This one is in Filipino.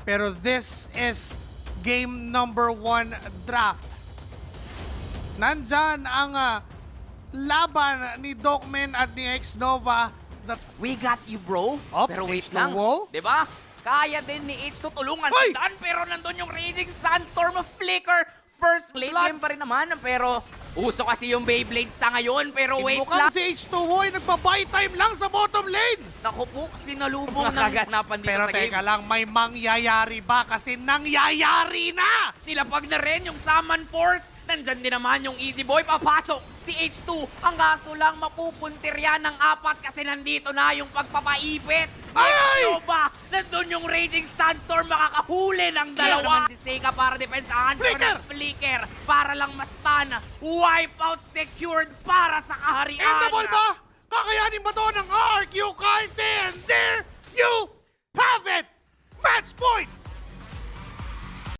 Pero this is game number 1 draft. Nandyan ang laban ni Dokmen at ni X-Nova. We got you, bro. Up, Pero wait H2O. lang. Diba? Kaya din ni H2 tulungan Ay! si Dan, pero nandun yung Raging Sandstorm of Flicker. First late game pa rin naman, pero uso kasi yung Beyblade sa ngayon. Pero wait Mukhang lang. si H2O ay nagpa-buy time lang sa bottom lane. Naku po, sinalubong ng kaganapan dito Pero sa game. teka lang, may mangyayari ba? Kasi nangyayari na! Nilapag na rin yung Summon Force. Nandyan din naman yung Easy Boy. Papasok si H2. Ang kaso lang, mapupuntir yan ng 4 kasi nandito na yung pagpapaipit. Ay! Nova, nandun yung Raging Sandstorm. Makakahuli ng dalawa. Si Sega para depensahan. Flicker! Flicker para lang ma-stun. Wipeout secured para sa kaharian. Endable ba? Kakayanin ba to ng RQ Karte? And there you have it! Match point!